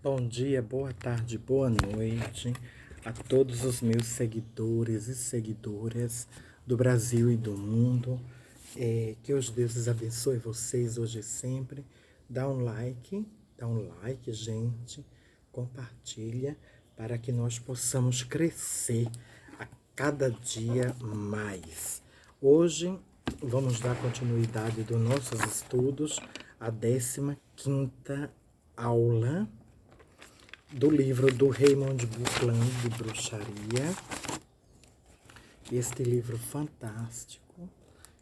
Bom dia, boa tarde, boa noite a todos os meus seguidores e seguidoras do Brasil e do mundo. Que os deuses abençoe vocês hoje e sempre. Dá um like, gente. Compartilha para que nós possamos crescer a cada dia mais. Hoje vamos dar continuidade dos nossos estudos, a 15ª aula do livro do Raymond Buckland de bruxaria. Este livro fantástico,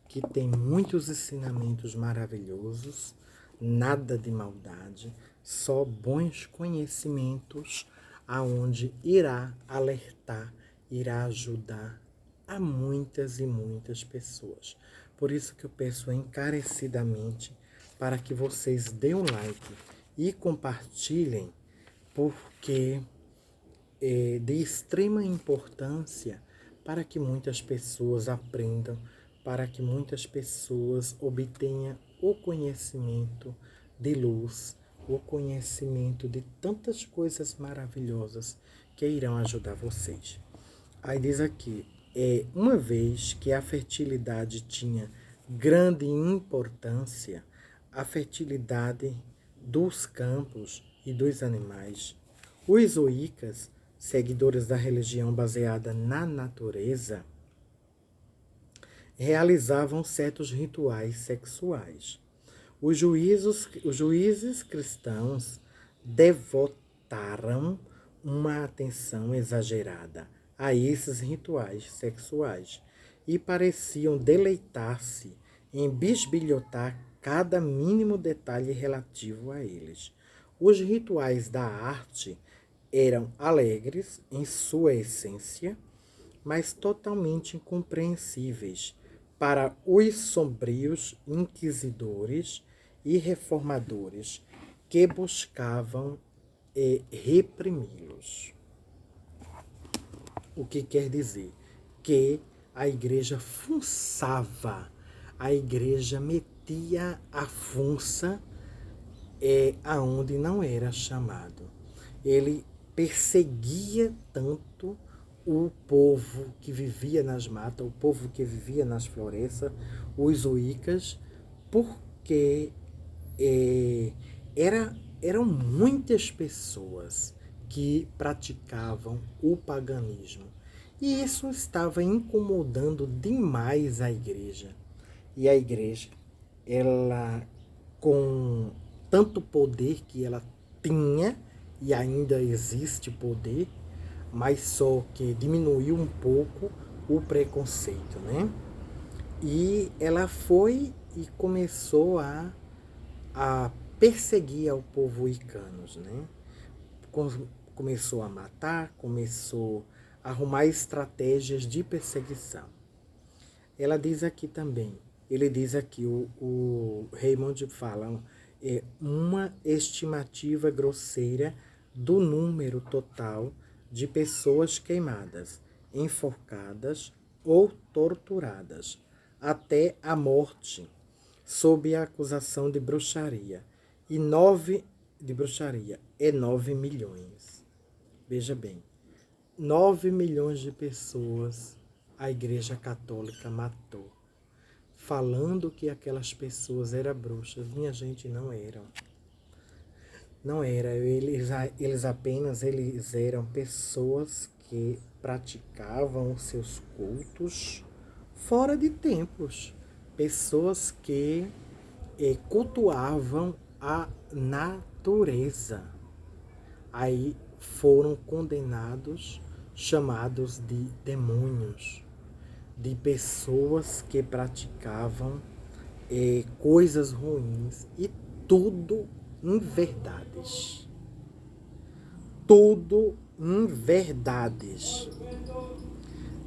que tem muitos ensinamentos maravilhosos, nada de maldade, só bons conhecimentos, aonde irá alertar, irá ajudar a muitas e muitas pessoas. Por isso que eu peço encarecidamente para que vocês dêem um like e compartilhem, porque é de extrema importância para que muitas pessoas aprendam, para que muitas pessoas obtenham o conhecimento de luz, o conhecimento de tantas coisas maravilhosas que irão ajudar vocês. Aí diz aqui, uma vez que a fertilidade tinha grande importância, a fertilidade dos campos e dos animais, os Wiccas, seguidores da religião baseada na natureza, realizavam certos rituais sexuais. Os juízes cristãos devotaram uma atenção exagerada a esses rituais sexuais e pareciam deleitar-se em bisbilhotar cada mínimo detalhe relativo a eles. Os rituais da arte eram alegres em sua essência, mas totalmente incompreensíveis para os sombrios inquisidores e reformadores que buscavam reprimi-los. O que quer dizer? Que a igreja funçava, a igreja metia a funça aonde não era chamado. Ele perseguia tanto o povo que vivia nas matas, o povo que vivia nas florestas, os Wiccas, porque eram muitas pessoas que praticavam o paganismo. E isso estava incomodando demais a igreja. E a igreja, ela, com tanto poder que ela tinha, e ainda existe poder, mas só que diminuiu um pouco o preconceito, né? E ela foi e começou a perseguir ao povo wiccanos, né? Começou a matar, começou a arrumar estratégias de perseguição. Ela diz aqui também, ele diz aqui, o Raymond fala, uma estimativa grosseira do número total de pessoas queimadas, enforcadas ou torturadas até a morte, sob a acusação de bruxaria, e 9 milhões. Veja bem, 9 milhões de pessoas a Igreja Católica matou, falando que aquelas pessoas eram bruxas. Minha gente, não eram. Não era, eles apenas eram pessoas que praticavam os seus cultos fora de templos, pessoas que cultuavam a natureza. Aí foram condenados, chamados de demônios, de pessoas que praticavam coisas ruins, e tudo inverdades. Tudo inverdades.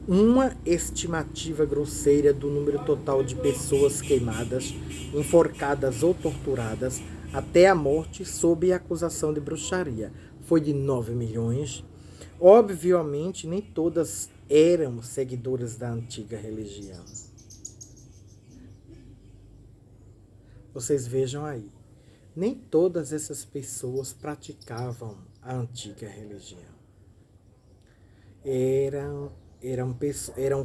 Uma estimativa grosseira do número total de pessoas queimadas, enforcadas ou torturadas até a morte sob acusação de bruxaria foi de 9 milhões. Obviamente, nem todas eram seguidoras da antiga religião. Vocês vejam aí. Nem todas essas pessoas praticavam a antiga religião. Eram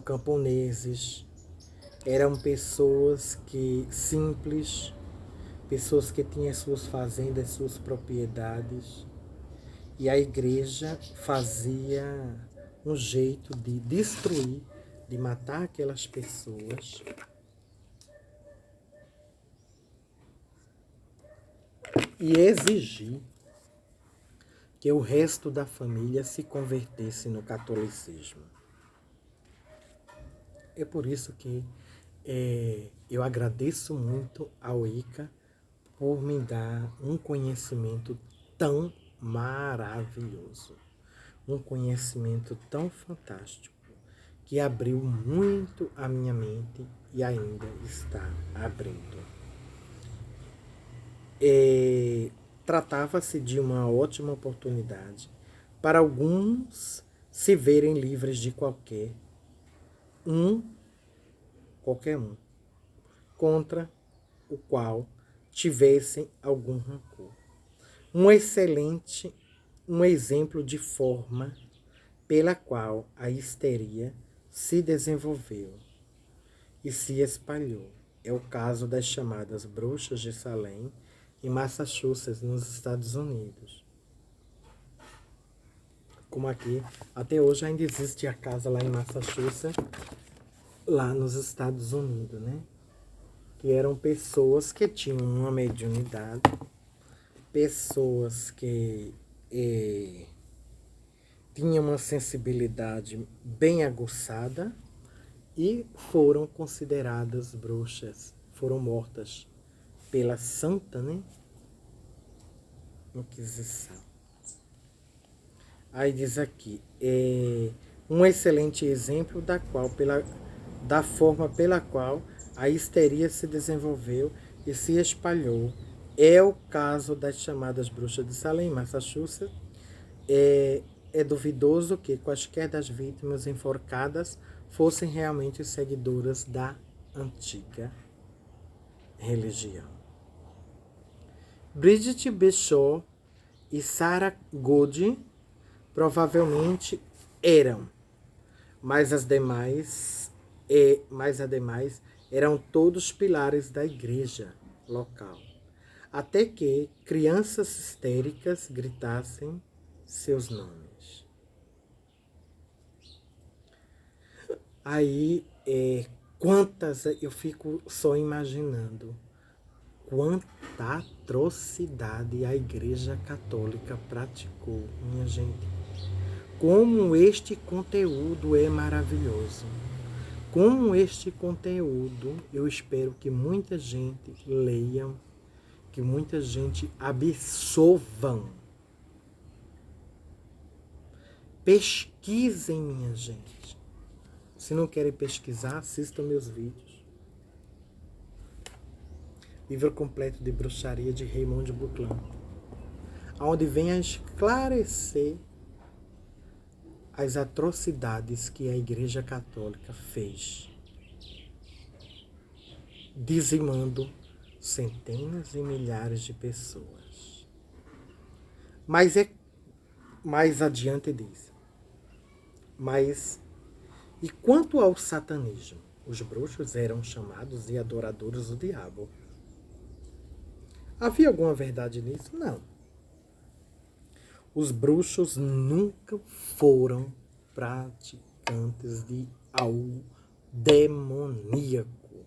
camponeses, eram pessoas simples, pessoas que tinham suas fazendas, suas propriedades. E a igreja fazia um jeito de destruir, de matar aquelas pessoas. E exigir que o resto da família se convertesse no catolicismo. É por isso que eu agradeço muito ao ICA por me dar um conhecimento tão maravilhoso, um conhecimento tão fantástico, que abriu muito a minha mente e ainda está abrindo. Tratava-se de uma ótima oportunidade para alguns se verem livres de qualquer um, contra o qual tivessem algum rancor. Um exemplo de forma pela qual a histeria se desenvolveu e se espalhou. É o caso das chamadas bruxas de Salem, em Massachusetts, nos Estados Unidos. Como aqui, até hoje ainda existe a casa lá em Massachusetts, lá nos Estados Unidos, né? Que eram pessoas que tinham uma mediunidade, pessoas que tinham uma sensibilidade bem aguçada e foram consideradas bruxas, foram mortas pela Santa, né, Inquisição. Aí diz aqui, um excelente exemplo da forma pela qual a histeria se desenvolveu e se espalhou. É o caso das chamadas bruxas de Salem, Massachusetts. É duvidoso que quaisquer das vítimas enforcadas fossem realmente seguidoras da antiga religião. Bridget Bashor e Sarah Good provavelmente eram, mas ademais eram todos pilares da igreja local, até que crianças histéricas gritassem seus nomes. Aí, eu fico só imaginando quanta atrocidade a Igreja Católica praticou, minha gente. Como este conteúdo é maravilhoso. Com este conteúdo, eu espero que muita gente leia, que muita gente absorvam. Pesquisem, minha gente. Se não querem pesquisar, assistam meus vídeos. Livro completo de bruxaria de Raymond Buckland, onde vem a esclarecer as atrocidades que a Igreja Católica fez, dizimando centenas e milhares de pessoas. Mas é mais adiante diz. E quanto ao satanismo? Os bruxos eram chamados de adoradores do diabo. Havia alguma verdade nisso? Não. Os bruxos nunca foram praticantes de algo demoníaco.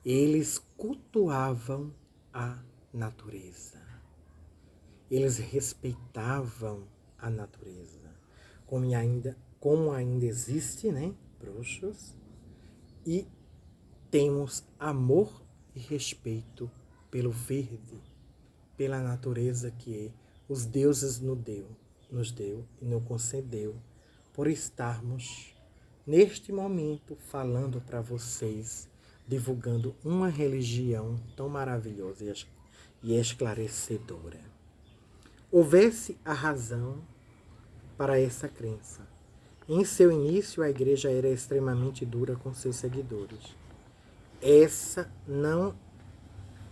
Eles cultuavam a natureza. Eles respeitavam a natureza. Como ainda existe, né, bruxos, e temos amor e respeito pelo verde, pela natureza que os deuses nos deu e nos concedeu, por estarmos neste momento falando para vocês, divulgando uma religião tão maravilhosa e esclarecedora. Houvesse a razão para essa crença. Em seu início, a igreja era extremamente dura com seus seguidores. Essa não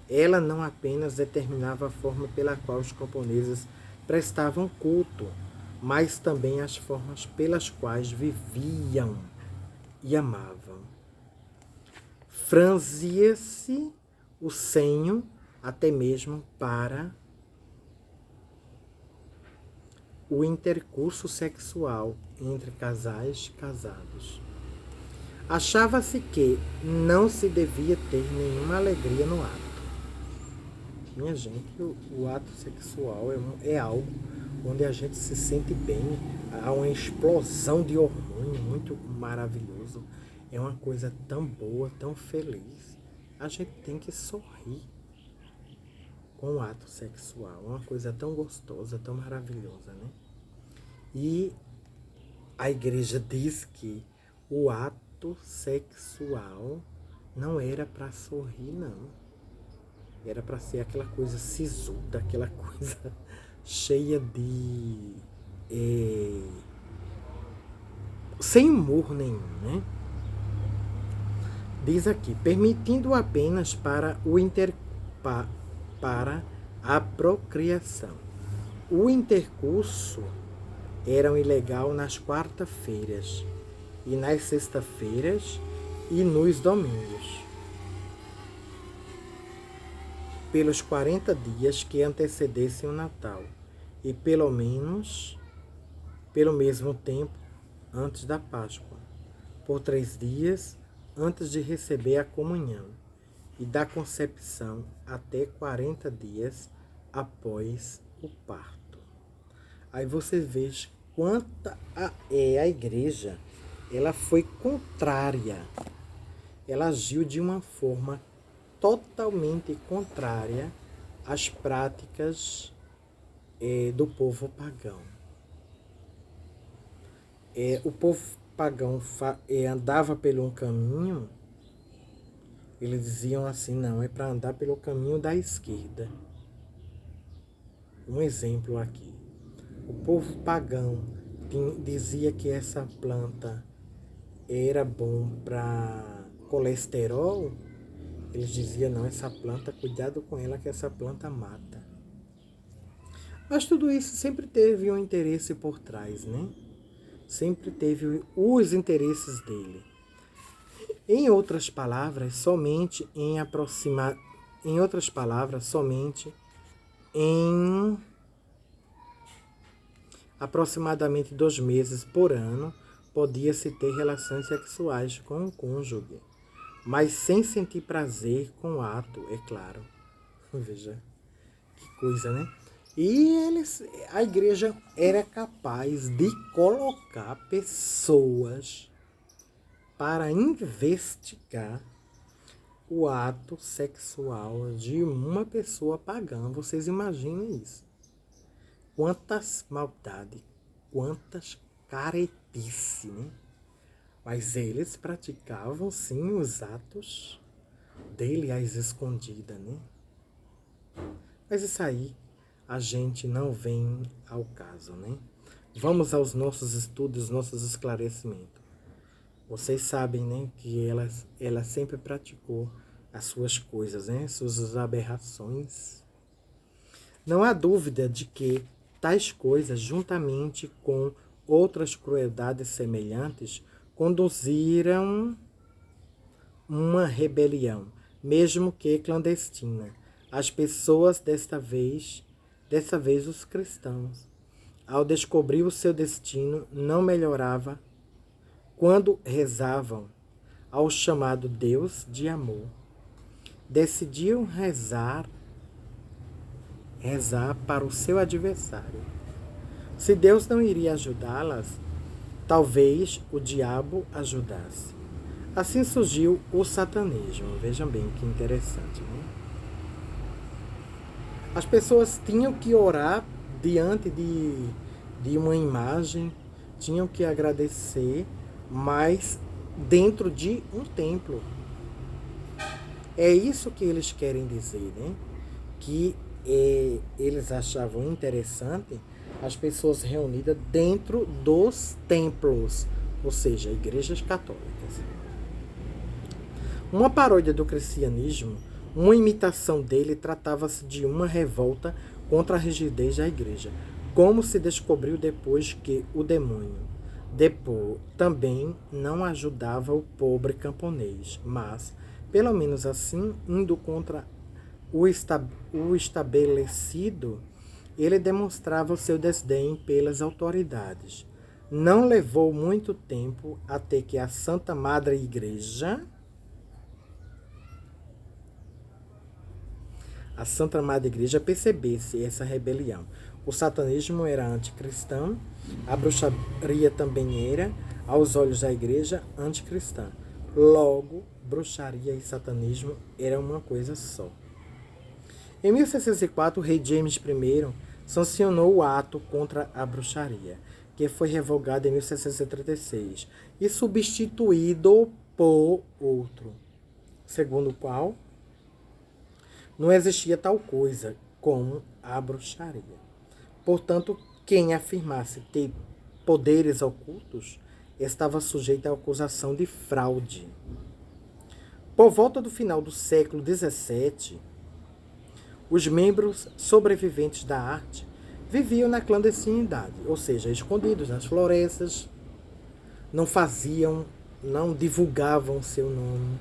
ela não apenas determinava a forma pela qual os camponeses prestavam culto, mas também as formas pelas quais viviam e amavam. Franzia-se o senho até mesmo para o intercurso sexual entre casais casados. Achava-se que não se devia ter nenhuma alegria no ato. Minha gente, o ato sexual é algo onde a gente se sente bem, há uma explosão de hormônio muito maravilhoso. É uma coisa tão boa, tão feliz. A gente tem que sorrir com o ato sexual. É uma coisa tão gostosa, tão maravilhosa, né? E a igreja diz que o ato sexual não era para sorrir, não. Era para ser aquela coisa sisuda, aquela coisa cheia de... sem humor nenhum, né? Diz aqui, permitindo apenas para a procriação. O intercurso era ilegal nas quarta-feiras e nas sexta-feiras e nos domingos, pelos 40 dias que antecedessem o Natal e pelo mesmo tempo antes da Páscoa, por 3 dias antes de receber a comunhão e da concepção até 40 dias após o parto. Aí você vê quanta a igreja ela foi contrária, ela agiu de uma forma totalmente contrária às práticas do povo pagão. O povo pagão andava pelo um caminho, eles diziam assim, não, é para andar pelo caminho da esquerda. Um exemplo aqui. O povo pagão dizia que essa planta era bom para colesterol. Eles diziam, não, essa planta, cuidado com ela, que essa planta mata. Mas tudo isso sempre teve um interesse por trás, né? Sempre teve os interesses dele. Em outras palavras, somente em aproximadamente 2 meses por ano, podia-se ter relações sexuais com o cônjuge, mas sem sentir prazer com o ato, é claro. Veja, que coisa, né? E a igreja era capaz de colocar pessoas para investigar o ato sexual de uma pessoa pagã. Vocês imaginem isso. Quantas maldades, quantas caretice, né? Mas eles praticavam, sim, os atos dele às escondidas, né? Mas isso aí a gente não vem ao caso, né? Vamos aos nossos estudos, nossos esclarecimentos. Vocês sabem, né, que ela sempre praticou as suas coisas, né, suas aberrações. Não há dúvida de que tais coisas, juntamente com outras crueldades semelhantes, conduziram uma rebelião, mesmo que clandestina. As pessoas, dessa vez os cristãos, ao descobrir o seu destino, não melhorava quando rezavam ao chamado Deus de amor. Decidiam rezar para o seu adversário. Se Deus não iria ajudá-las, talvez o diabo ajudasse. Assim surgiu o satanismo. Vejam bem que interessante, né? As pessoas tinham que orar diante de uma imagem, tinham que agradecer, mas dentro de um templo. É isso que eles querem dizer, né? Que eles achavam interessante as pessoas reunidas dentro dos templos, ou seja, igrejas católicas. Uma paródia do cristianismo Uma imitação dele tratava-se de uma revolta contra a rigidez da igreja, como se descobriu depois que o demônio também não ajudava o pobre camponês, mas, pelo menos assim, indo contra o estabelecido, ele demonstrava o seu desdém pelas autoridades. Não levou muito tempo até que a Santa Madre Igreja, percebesse essa rebelião. O satanismo era anticristão, a bruxaria também era, aos olhos da igreja, anticristã. Logo, bruxaria e satanismo eram uma coisa só. Em 1604, o rei James I sancionou o ato contra a bruxaria, que foi revogado em 1636 e substituído por outro, segundo o qual não existia tal coisa como a bruxaria. Portanto, quem afirmasse ter poderes ocultos estava sujeito à acusação de fraude. Por volta do final do século XVII, os membros sobreviventes da arte viviam na clandestinidade, ou seja, escondidos nas florestas, não divulgavam seu nome.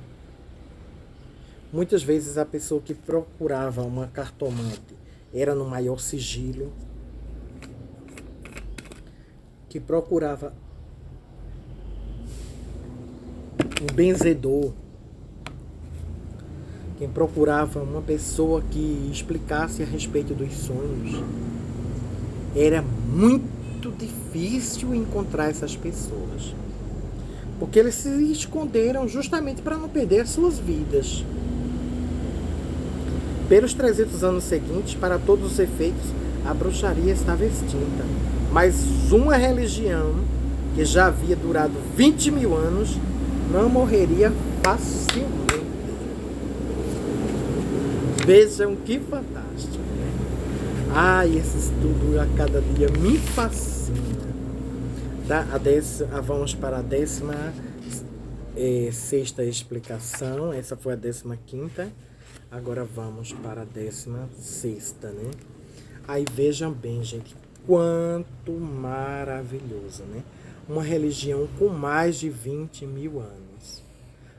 Muitas vezes a pessoa que procurava uma cartomante era no maior sigilo, que procurava um benzedor, quem procurava uma pessoa que explicasse a respeito dos sonhos. Era muito difícil encontrar essas pessoas, porque eles se esconderam justamente para não perder as suas vidas. Pelos 300 anos seguintes, para todos os efeitos, a bruxaria estava extinta. Mas uma religião que já havia durado 20 mil anos não morreria facilmente. Vejam que fantástico, né? Esse estudo a cada dia me fascina. Vamos para a 16ª explicação. Essa foi a 15ª. Agora vamos para a 16ª, né? Aí vejam bem, gente, quanto maravilhoso, né? Uma religião com mais de 20 mil anos.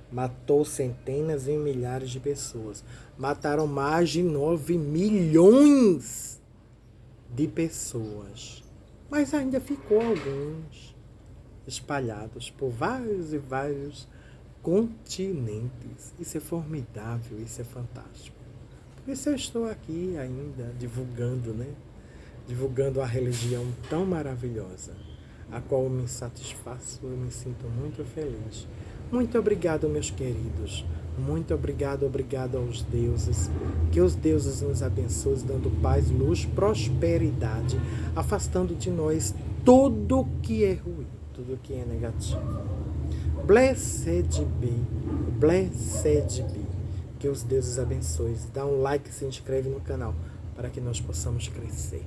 Matou centenas e milhares de pessoas. Mataram mais de 9 milhões de pessoas. Mas ainda ficou alguns espalhados por vários e vários continentes. Isso é formidável, isso é fantástico. Por isso eu estou aqui ainda divulgando, né? Divulgando a religião tão maravilhosa, a qual eu me satisfaço, eu me sinto muito feliz. Muito obrigado, meus queridos. Muito obrigado aos deuses. Que os deuses nos abençoem, dando paz, luz, prosperidade, afastando de nós tudo que é ruim, tudo que é negativo. Blessed be. Que os deuses abençoem. Dá um like e se inscreve no canal para que nós possamos crescer.